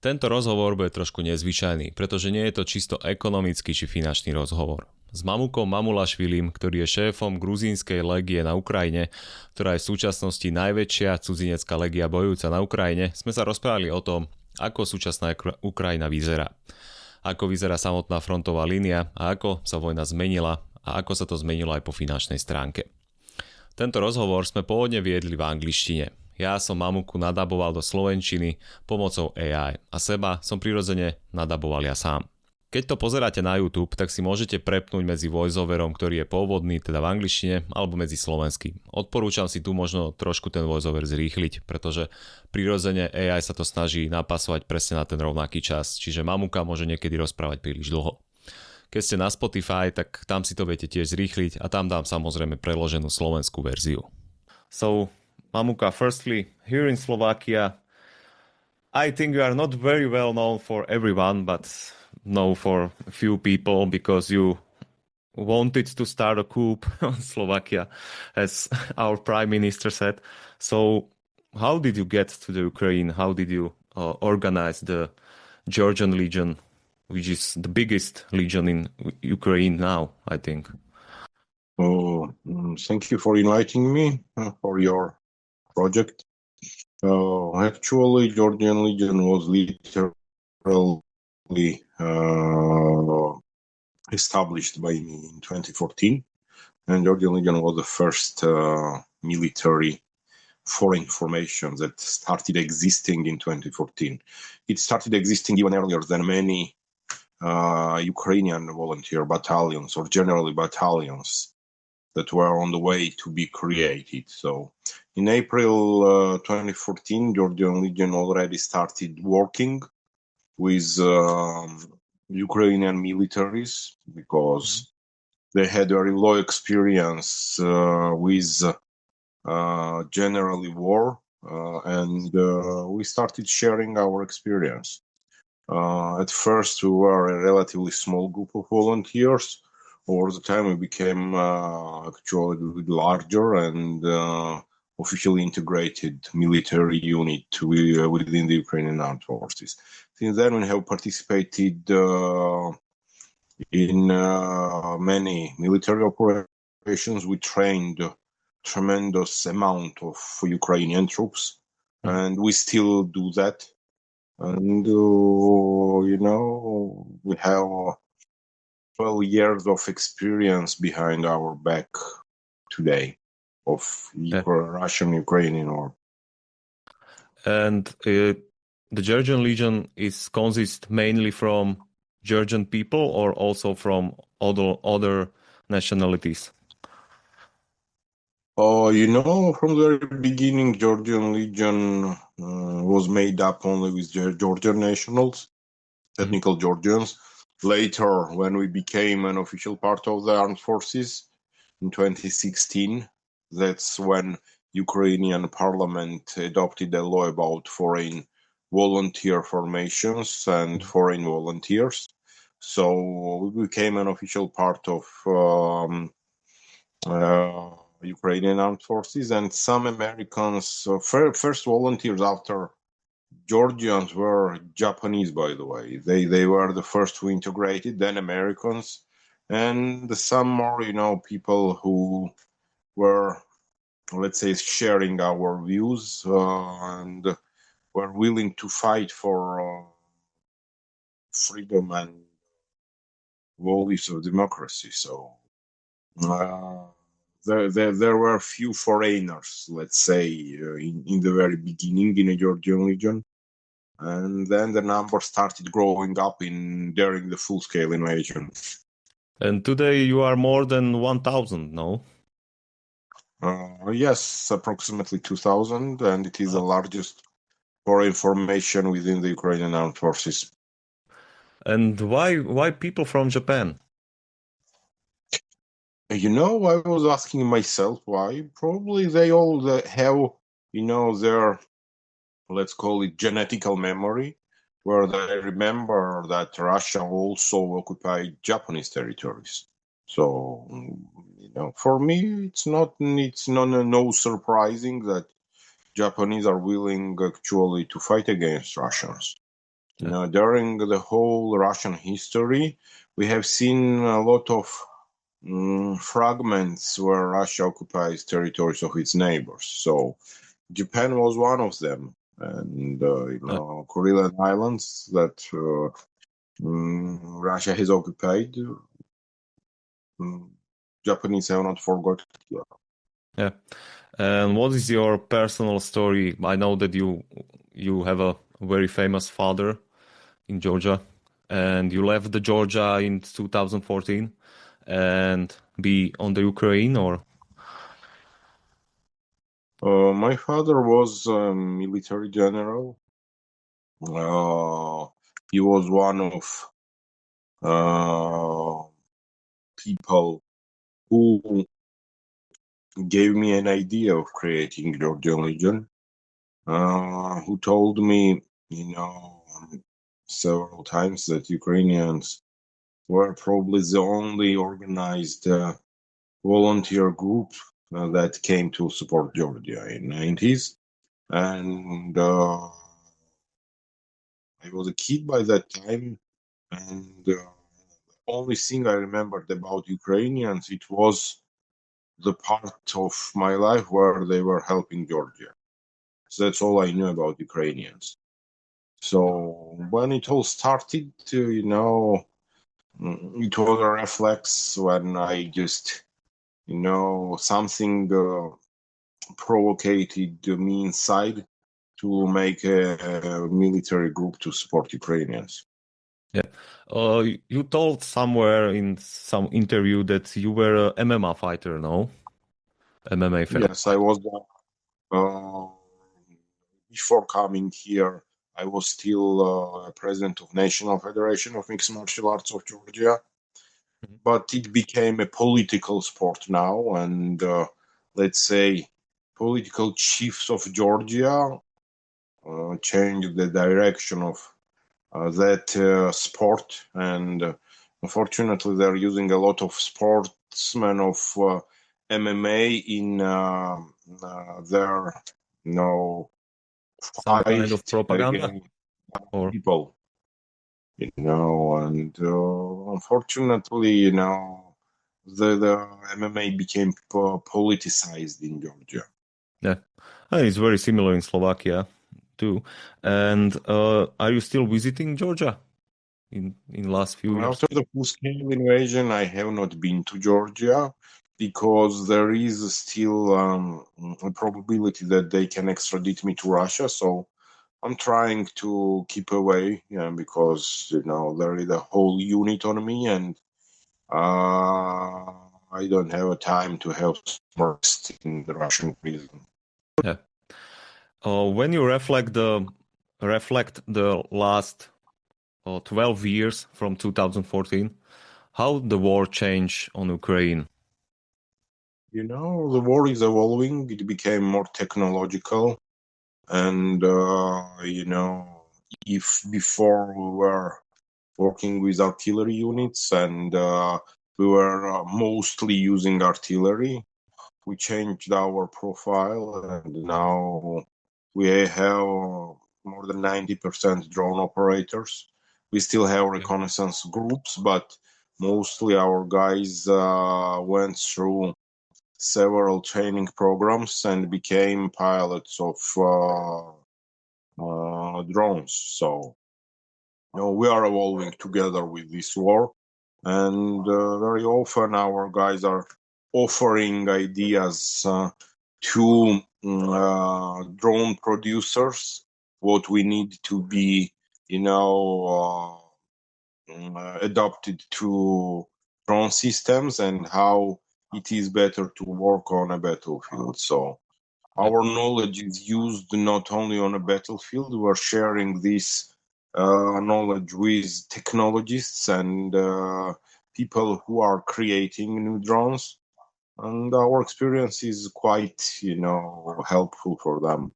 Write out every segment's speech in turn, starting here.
Tento rozhovor bude trošku nezvyčajný, pretože nie je to čisto ekonomický či finančný rozhovor. S Mamukom Mamulashvilim, ktorý je šéfom Gruzínskej Légie na Ukrajine, ktorá je v súčasnosti najväčšia cudzinecká légia bojujúca na Ukrajine, sme sa rozprávali o tom, ako súčasná Ukrajina vyzerá. Ako vyzerá samotná frontová línia a ako sa vojna zmenila a ako sa to zmenilo aj po finančnej stránke. Tento rozhovor sme pôvodne viedli v angličtine. Ja som Mamuku nadaboval do slovenčiny pomocou AI a seba som prirodzene nadaboval ja sám. Keď to pozeráte na YouTube, tak si môžete prepnúť medzi voiceoverom, ktorý je pôvodný, teda v angličtine, alebo medzi slovenským. Odporúčam si tu možno trošku ten voiceover zrýchliť, pretože prirodzene AI sa to snaží napasovať presne na ten rovnaký čas, čiže Mamuka môže niekedy rozprávať príliš dlho. Keď ste na Spotify, tak tam si to viete tiež zrýchliť a tam dám samozrejme preloženú slovenskú verziu. So, Mamuka, firstly, here in Slovakia, I think you are not very well known for everyone, but know for a few people because you wanted to start a coup on Slovakia, as our prime minister said. So, how did you get to the Ukraine? How did you organize the Georgian Legion, which is the biggest legion in Ukraine now, I think? Thank you for inviting me for your project. Actually, Georgian Legion was literally established by me in 2014, and Georgian Legion was the first military foreign formation that started existing in 2014. It started existing even earlier than many Ukrainian volunteer battalions or generally battalions that were on the way to be created. So in April 2014, Georgian Legion already started working with Ukrainian militaries because they had very low experience with generally war, and we started sharing our experience. At first, we were a relatively small group of volunteers. Over the time, we became actually larger and officially integrated military unit within the Ukrainian armed forces. Since then, we have participated in many military operations. We trained a tremendous amount of Ukrainian troops, and we still do that. And, we have 12 years of experience behind our back today of Russian-Ukrainian war. And the Georgian Legion consists mainly from Georgian people or also from other nationalities? From the very beginning, Georgian Legion was made up only with Georgian nationals, ethnical Georgians. Later, when we became an official part of the armed forces in 2016, that's when Ukrainian parliament adopted a law about foreign volunteer formations and foreign volunteers. So we became an official part of Ukrainian armed forces, and some Americans, first volunteers after Georgians were Japanese, by the way. They were the first who integrated, then Americans, and some more, people who were, let's say, sharing our views and were willing to fight for freedom and values of democracy. So there were few foreigners, let's say, in the very beginning in the Georgian Legion. And then the number started growing up during the full-scale invasion. And today you are more than 1,000, no? Yes, approximately 2,000, and it is the largest foreign formation within the Ukrainian armed forces. And why people from Japan? I was asking myself why. Probably they all have, their, let's call it, genetical memory, where they remember that Russia also occupied Japanese territories. So, for me, it's no surprising that Japanese are willing actually to fight against Russians. During the whole Russian history, we have seen a lot of fragments where Russia occupies territories of its neighbors. So Japan was one of them, and Kurilian Islands that Russia has occupied. Japanese have not forgotten. Yeah. And what is your personal story? I know that you have a very famous father in Georgia, and you left the Georgia in 2014 and be on the Ukraine, or? My father was a military general. He was one of people who gave me an idea of creating Georgian Legion, who told me, several times that Ukrainians were probably the only organized volunteer group that came to support Georgia in the 90s. And I was a kid by that time, and the only thing I remembered about Ukrainians, it was the part of my life where they were helping Georgia. So that's all I knew about Ukrainians. So when it all started, it was a reflex when I just, something provocated me inside to make a military group to support Ukrainians. Yeah. You told somewhere in some interview that you were a MMA fighter, no? MMA fighter. Yes, I was. Before coming here, I was still president of National Federation of Mixed Martial Arts of Georgia. Mm-hmm. But it became a political sport now, and let's say political chiefs of Georgia changed the direction of that sport, and unfortunately they're using a lot of sportsmen of MMA in their some kind of propaganda or people, and unfortunately, the MMA became politicized in Georgia. Yeah, it's very similar in Slovakia too. And are you still visiting Georgia in last few years? After the full-scale invasion, I have not been to Georgia because there is still a probability that they can extradite me to Russia. So I'm trying to keep away, because there is a whole unit on me, and I don't have a time to have rest in the Russian prison. Yeah. When you reflect the last 12 years from 2014, how the war changed on Ukraine? The war is evolving. It became more technological. And, if before we were working with artillery units and we were mostly using artillery, we changed our profile, and now we have more than 90% drone operators. We still have reconnaissance groups, but mostly our guys went through several training programs and became pilots of drones. So we are evolving together with this war, and very often our guys are offering ideas to drone producers what we need to be adopted to drone systems and how it is better to work on a battlefield. So our knowledge is used not only on a battlefield. We're sharing this knowledge with technologists and people who are creating new drones. And our experience is quite, helpful for them.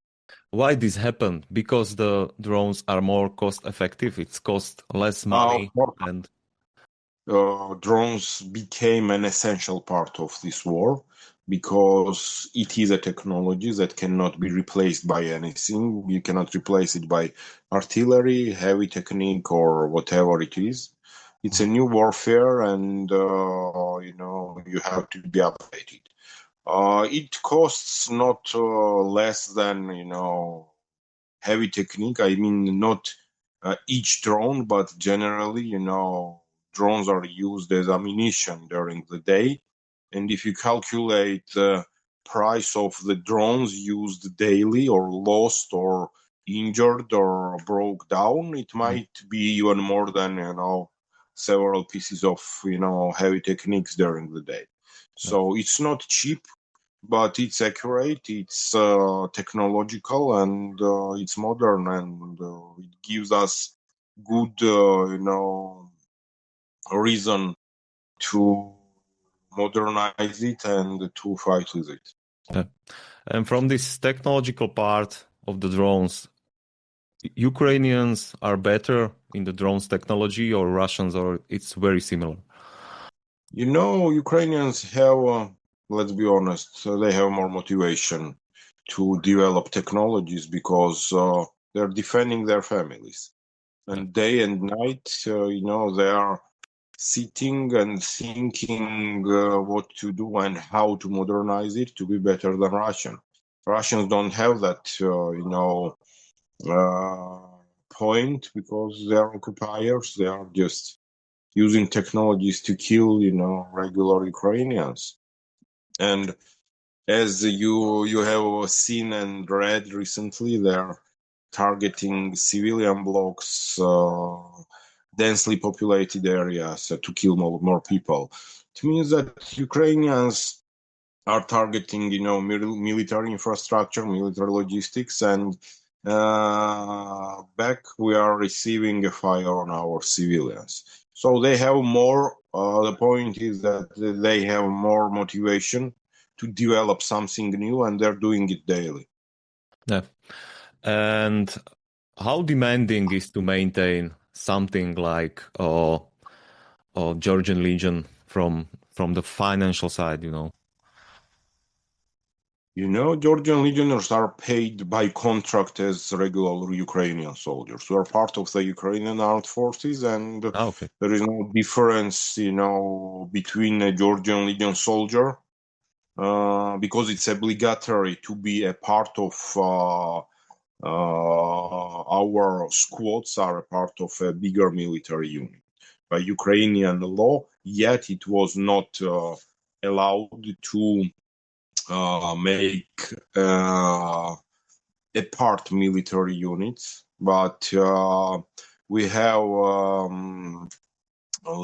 Why this happened? Because the drones are more cost effective. It's cost less money, and drones became an essential part of this war because it is a technology that cannot be replaced by anything. You cannot replace it by artillery, heavy technique, or whatever it is. It's a new warfare, and you have to be updated. It costs not less than heavy technique. I mean, not each drone, but generally, drones are used as ammunition during the day. And if you calculate the price of the drones used daily or lost or injured or broke down, it might be even more than, several pieces of, heavy techniques during the day. So it's not cheap, but it's accurate, it's technological, and it's modern, and it gives us good, reason to modernize it and to fight with it. Yeah. And from this technological part of the drones, Ukrainians are better in the drones technology, or Russians, or it's very similar? Ukrainians have, let's be honest, they have more motivation to develop technologies because they're defending their families. And day and night, they are sitting and thinking what to do and how to modernize it to be better than Russian. Russians don't have that, point because they are occupiers. They are just using technologies to kill, regular Ukrainians. And as you have seen and read recently, they're targeting civilian blocks, densely populated areas to kill more people. It means that Ukrainians are targeting, military infrastructure, military logistics, and back we are receiving a fire on our civilians. So they have more, the point is that they have more motivation to develop something new, and they're doing it daily. Yeah. And how demanding is to maintain something like Georgian Legion from the financial side, Georgian legionnaires are paid by contract as regular Ukrainian soldiers. We are part of the Ukrainian armed forces, and there is no difference, between a Georgian Legion soldier, because it's obligatory to be a part of our squads are a part of a bigger military unit. By Ukrainian law, yet it was not allowed to make apart military units, but we have,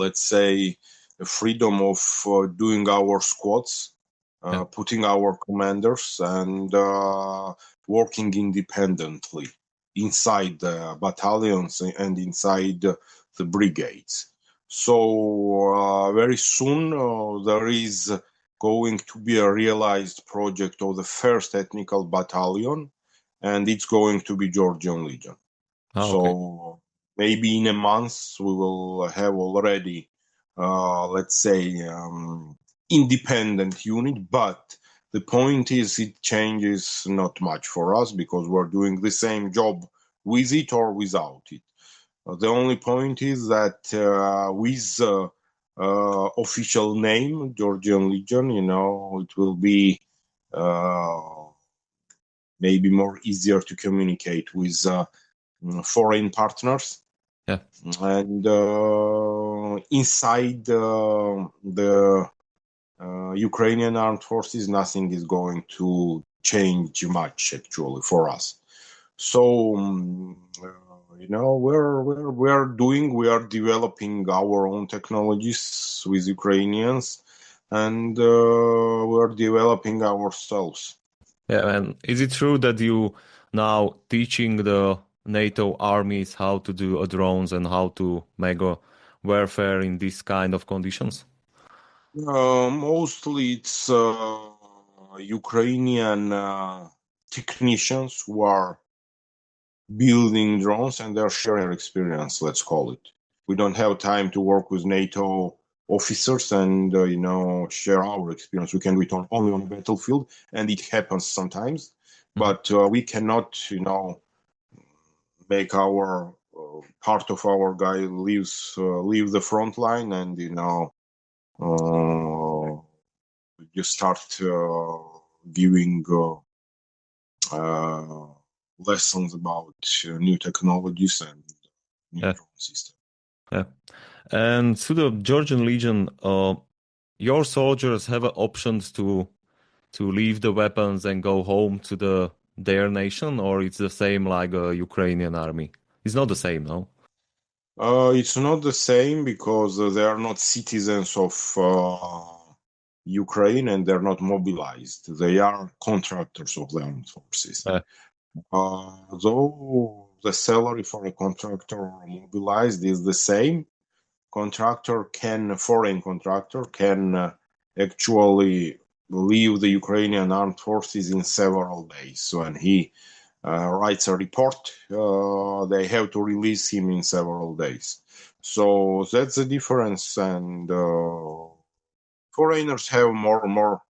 let's say, the freedom of doing our squads, putting our commanders, and working independently inside the battalions and inside the brigades. So very soon there is going to be a realized project of the first ethnical battalion, and it's going to be Georgian Legion. So maybe in a month we will have already, let's say, independent unit, but the point is it changes not much for us because we're doing the same job with it or without it. The only point is that with official name, Georgian Legion, it will be maybe more easier to communicate with foreign partners. Yeah. And inside the Ukrainian armed forces, nothing is going to change much actually for us. So we are developing our own technologies with Ukrainians, and we're developing ourselves. Yeah, and is it true that you now teaching the NATO armies how to do drones and how to make a warfare in this kind of conditions? Mostly it's Ukrainian technicians who are building drones, and they're sharing their experience, let's call it. We don't have time to work with NATO officers and, share our experience. We can do it only on the battlefield, and it happens sometimes. But we cannot, make our part of our guy leave the front line and, you start giving lessons about new technologies and new drone systems. Yeah. And to the Georgian Legion, your soldiers have options to leave the weapons and go home to their nation, or it's the same like a Ukrainian army? It's not the same, no? It's not the same because they are not citizens of Ukraine and they're not mobilized. They are contractors of the armed forces. Though the salary for a contractor mobilized is the same, foreign contractor can actually leave the Ukrainian armed forces in several days. So when he writes a report, they have to release him in several days. So that's the difference. And foreigners have more,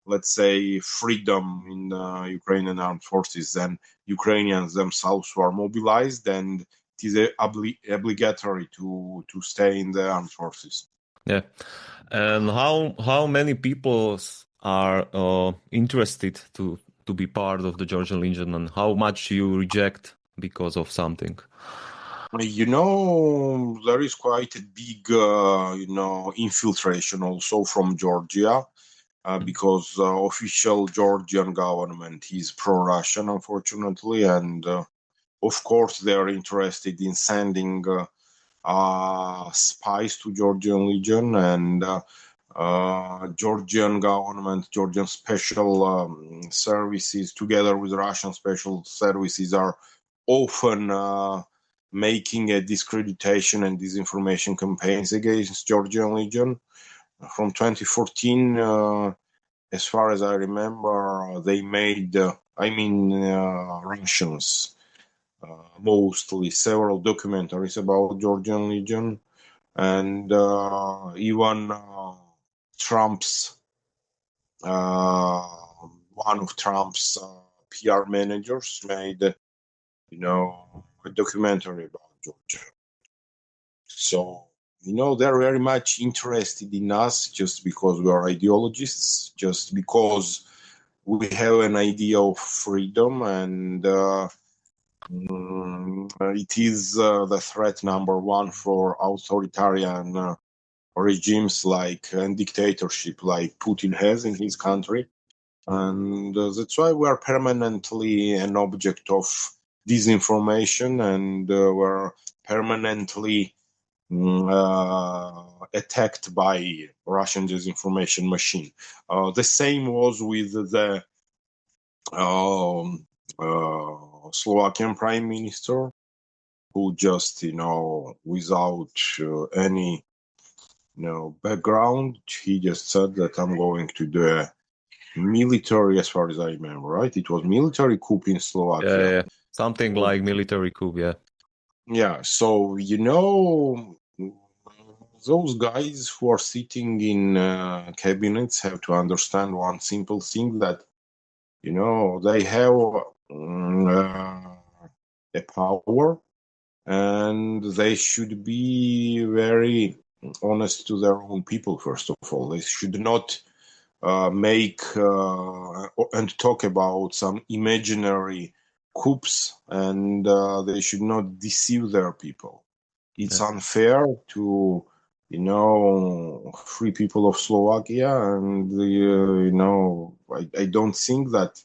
let's say, freedom in the Ukrainian armed forces than Ukrainians themselves who are mobilized, and it is obligatory to stay in the armed forces. Yeah. And how many people are interested to be part of the Georgian Legion, and how much you reject because of something? There is quite a big, infiltration also from Georgia, because official Georgian government is pro-Russian, unfortunately, and of course they are interested in sending spies to Georgian Legion, and Georgian government, Georgian special services, together with Russian special services, are often making a discreditation and disinformation campaigns against Georgian Legion. From 2014, as far as I remember, they made, Russians, mostly, several documentaries about Georgian Legion, and even Trump's, one of Trump's PR managers made, a documentary about Georgia. So, they're very much interested in us just because we are ideologists, just because we have an idea of freedom, and it is the threat number one for authoritarian regimes and dictatorship like Putin has in his country. And that's why we are permanently an object of disinformation, and we're permanently attacked by Russian disinformation machine. The same was with the Slovakian prime minister, who just, without any, background, he just said that I'm going to do a military, as far as I remember, right? It was military coup in Slovakia. Yeah. Something like military coup, yeah. Yeah, so, those guys who are sitting in cabinets have to understand one simple thing, that, they have a power, and they should be very honest to their own people, first of all. They should not make and talk about some imaginary coups, and they should not deceive their people. It's unfair to, free people of Slovakia, and I don't think that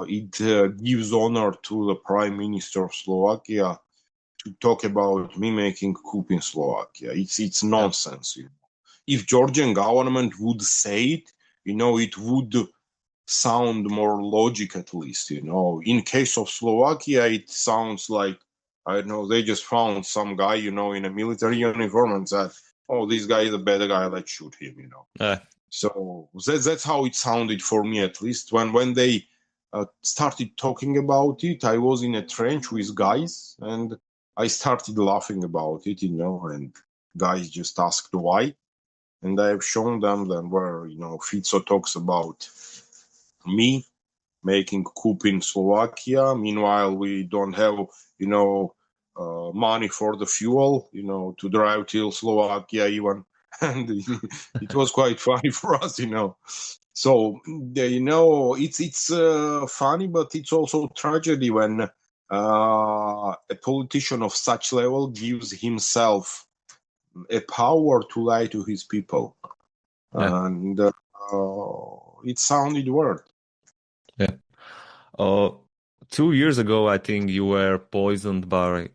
it gives honor to the Prime Minister of Slovakia to talk about me making coup in Slovakia. It's nonsense. If Georgian government would say it, it would sound more logic, at least. In case of Slovakia, it sounds like, I don't know, they just found some guy, in a military uniform and said, oh, this guy is a bad guy, let's shoot him, So that's how it sounded for me, at least. When they started talking about it, I was in a trench with guys, and I started laughing about it, and guys just asked why. And I have shown them that where, Fico talks about me making coup in Slovakia. Meanwhile, we don't have, money for the fuel, to drive till Slovakia even. And it was quite funny for us, So, it's funny, but it's also tragedy when a politician of such level gives himself a power to lie to his people. Yeah. And it sounded weird. Yeah. 2 years ago, I think you were poisoned by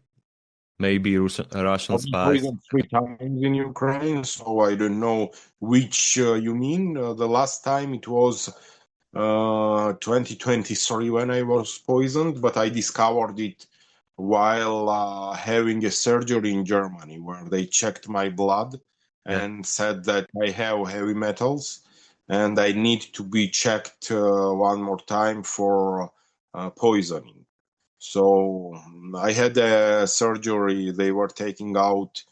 maybe Russian I've been spies. poisoned 3 times in Ukraine, so I don't know which you mean. The last time it was 2023 when I was poisoned, but I discovered it while having a surgery in Germany where they checked my blood and said that I have heavy metals and I need to be checked one more time for poisoning. So I had a surgery. They were taking out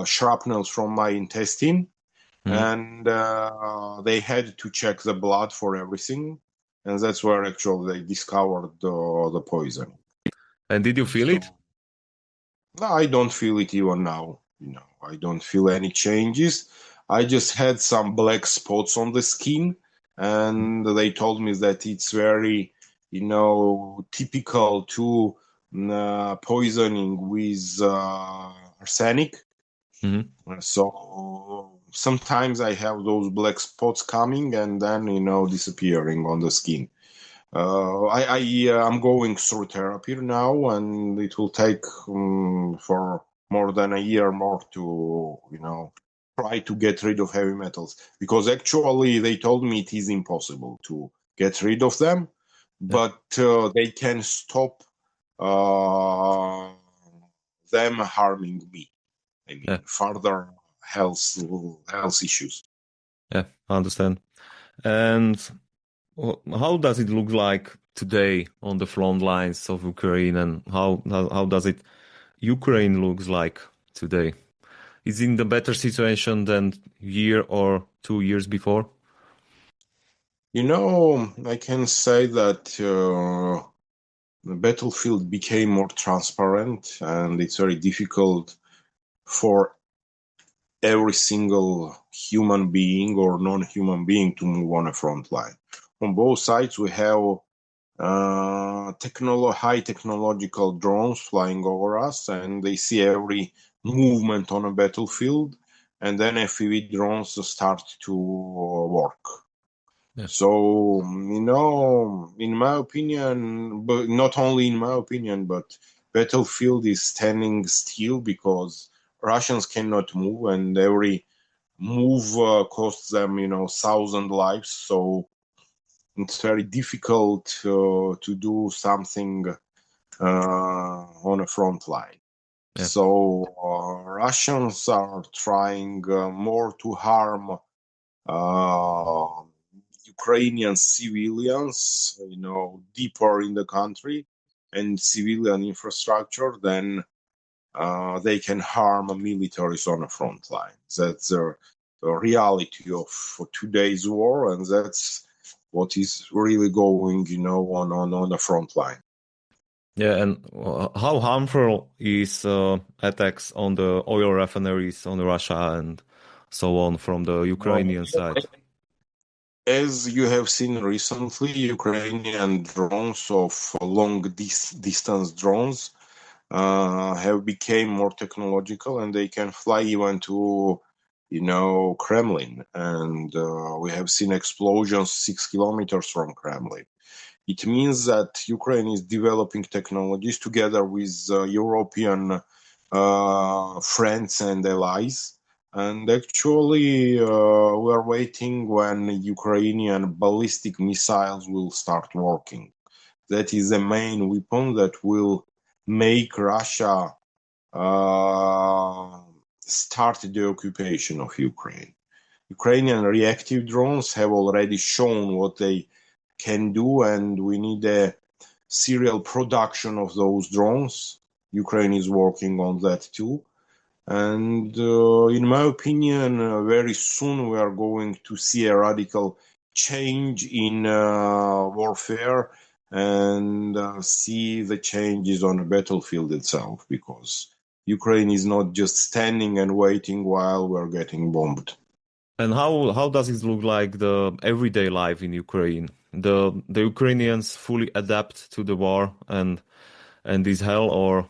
shrapnels from my intestine, and they had to check the blood for everything. And that's where actually they discovered the poison. And did you feel it? No, I don't feel it even now. I don't feel any changes. I just had some black spots on the skin, and they told me that it's very, typical to poisoning with arsenic. So sometimes I have those black spots coming and then, disappearing on the skin. I'm going through therapy now, and it will take for more than a year more to, try to get rid of heavy metals. Because actually they told me it is impossible to get rid of them, but they can stop them harming me. I mean, further health issues. Yeah, I understand. And how does it look like today on the front lines of Ukraine, and how does it Ukraine looks like today? Is it in the better situation than year or 2 years before? I can say that the battlefield became more transparent, and it's very difficult for every single human being or non-human being to move on a front line. On both sides, we have high technological drones flying over us, and they see every movement on a battlefield, and then FPV drones start to work. So, in my opinion, but not only in my opinion, but battlefield is standing still because Russians cannot move, and every move costs them, 1,000 lives. So it's very difficult to do something on a front line. Yeah. So Russians are trying more to harm Ukrainian civilians, deeper in the country and civilian infrastructure than they can harm militaries on the front line. That's the reality of today's war, and that's what is really going, on the front line. Yeah, and how harmful is attacks on the oil refineries on Russia and so on from the Ukrainian side? As you have seen recently, Ukrainian drones of long-distance drones have become more technological, and they can fly even to, Kremlin. And we have seen explosions 6 kilometers from Kremlin. It means that Ukraine is developing technologies together with European friends and allies. And actually, we're waiting when Ukrainian ballistic missiles will start working. That is the main weapon that will make Russia start the occupation of Ukraine. Ukrainian reactive drones have already shown what they can do, and we need a serial production of those drones. Ukraine is working on that too. And in my opinion, very soon we are going to see a radical change in warfare and see the changes on the battlefield itself, because Ukraine is not just standing and waiting while we're getting bombed. And how does it look like the everyday life in Ukraine? The Ukrainians fully adapt to the war and this hell, or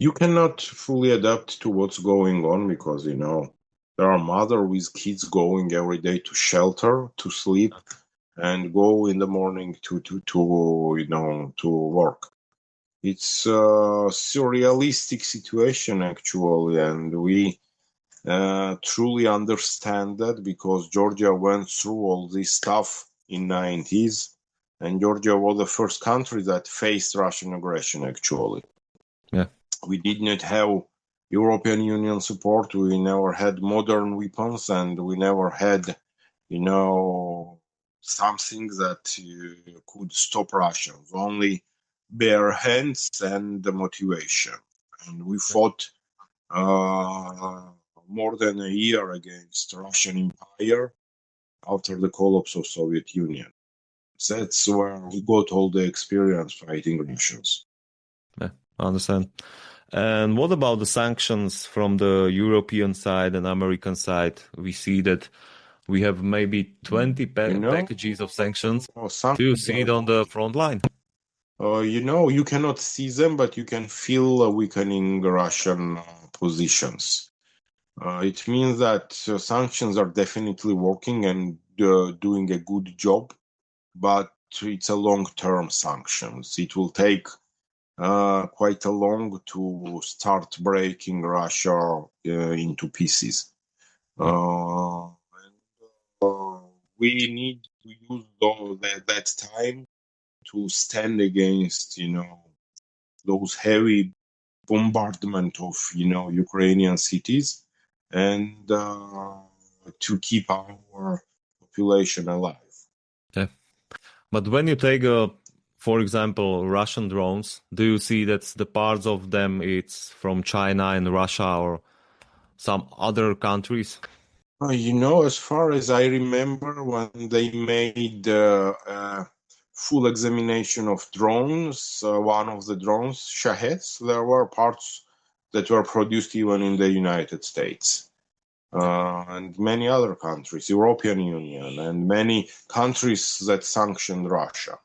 You cannot fully adapt to what's going on because, there are mothers with kids going every day to shelter, to sleep, and go in the morning to work. It's a surrealistic situation, actually, and we truly understand that because Georgia went through all this stuff in 90s, and Georgia was the first country that faced Russian aggression, actually. Yeah. We did not have European Union support. We never had modern weapons, and we never had, something that could stop Russians. Only bare hands and the motivation. And we fought more than a year against Russian Empire after the collapse of Soviet Union. That's where we got all the experience fighting Russians. Yeah, I understand. And what about the sanctions from the European side and American side? We see that we have maybe 20 packages of sanctions. Do you see it on the front line? You cannot see them, but you can feel weakening Russian positions. It means that sanctions are definitely working and doing a good job, but it's a long-term sanctions. It will take quite a long to start breaking Russia into pieces. We need to use that time to stand against, those heavy bombardment of, Ukrainian cities and to keep our population alive. Yeah. But when you take for example, Russian drones, do you see that the parts of them it's from China and Russia or some other countries? As far as I remember, when they made full examination of drones, one of the drones, Shaheds, there were parts that were produced even in the United States and many other countries, European Union, and many countries that sanctioned Russia.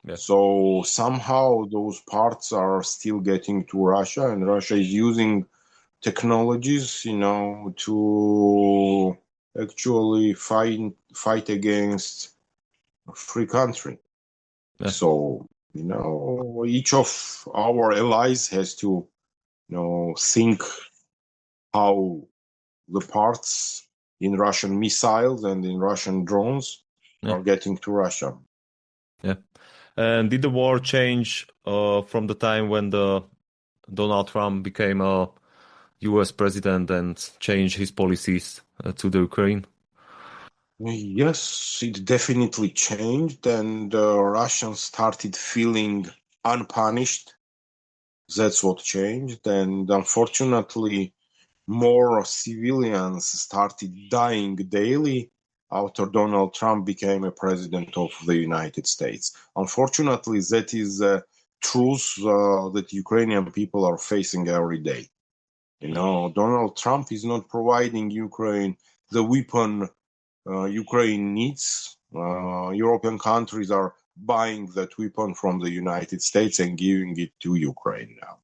Yes. So somehow those parts are still getting to Russia, and Russia is using technologies, to actually fight against a free country. Yeah. So, each of our allies has to, think how the parts in Russian missiles and in Russian drones are getting to Russia. Yeah. And did the war change from the time when Donald Trump became a U.S. president and changed his policies to the Ukraine? Yes, it definitely changed, and Russians started feeling unpunished. That's what changed, and unfortunately, more civilians started dying daily after Donald Trump became a president of the United States. Unfortunately, that is the truth that Ukrainian people are facing every day. Donald Trump is not providing Ukraine the weapon Ukraine needs. European countries are buying that weapon from the United States and giving it to Ukraine now.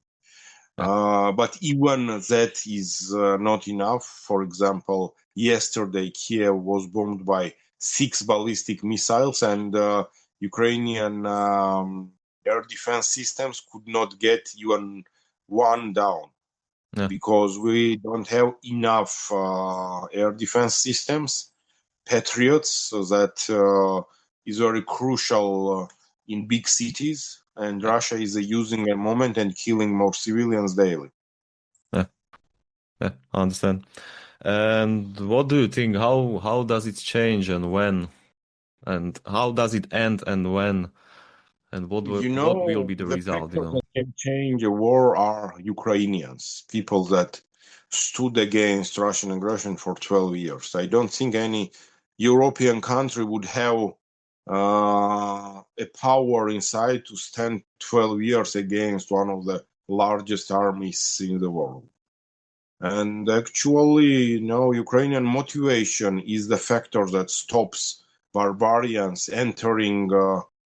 But even that is not enough. For example, yesterday Kiev was bombed by 6 ballistic missiles, and Ukrainian air defense systems could not get even one down because we don't have enough air defense systems, Patriots, so that is very crucial in big cities. And Russia is using a moment and killing more civilians daily. Yeah, I understand. And what do you think? How does it change and when? And how does it end and when And what You will know, be the the result? factors that can change a war are Ukrainians, people that stood against Russian aggression for 12 years. I don't think any European country would have a power inside to stand 12 years against one of the largest armies in the world. And actually, Ukrainian motivation is the factor that stops barbarians entering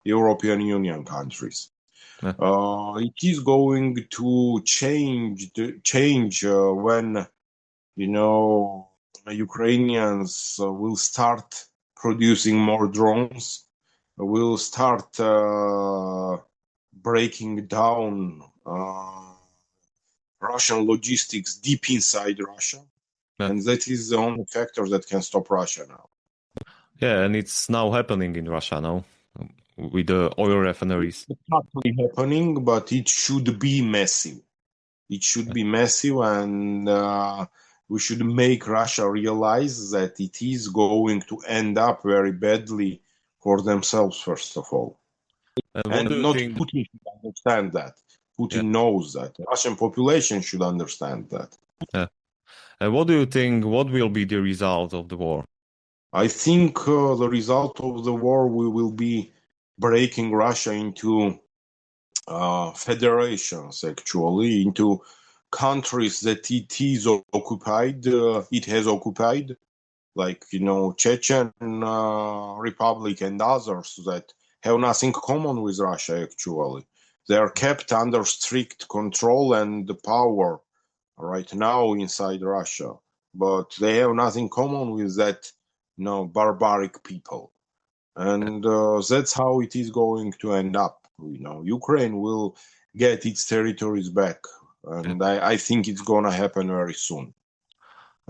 European Union countries. Yeah. It is going to change when Ukrainians will start producing more drones, will start breaking down Russian logistics deep inside Russia, and that is the only factor that can stop Russia now. Yeah, and it's now happening in Russia now with the oil refineries. It's not really happening, but it should be massive. It should be massive, and we should make Russia realize that it is going to end up very badly for themselves, first of all. And not Putin should understand that. Putin knows that. The Russian population should understand that. Yeah. And what do you think, what will be the result of the war? I think the result of the war will be breaking Russia into federations, actually, into countries that it is occupied, it has occupied, like, Chechen Republic and others that have nothing common with Russia, actually. They are kept under strict control and power right now inside Russia, but they have nothing common with that, barbaric people. And that's how it is going to end up. Ukraine will get its territories back, and I think it's going to happen very soon.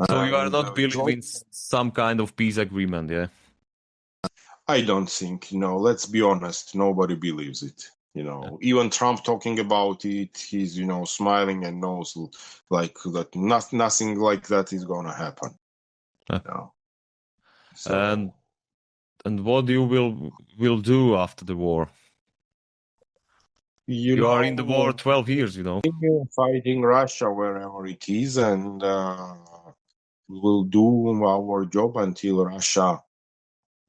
So you are not believing some kind of peace agreement, yeah? I don't think, let's be honest, nobody believes it. Even Trump talking about it, he's, smiling and knows like that nothing like that is going to happen. So, and what you will do after the war? You are in the war 12 years, fighting Russia wherever it is, and we will do our job until Russia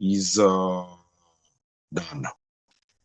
is done.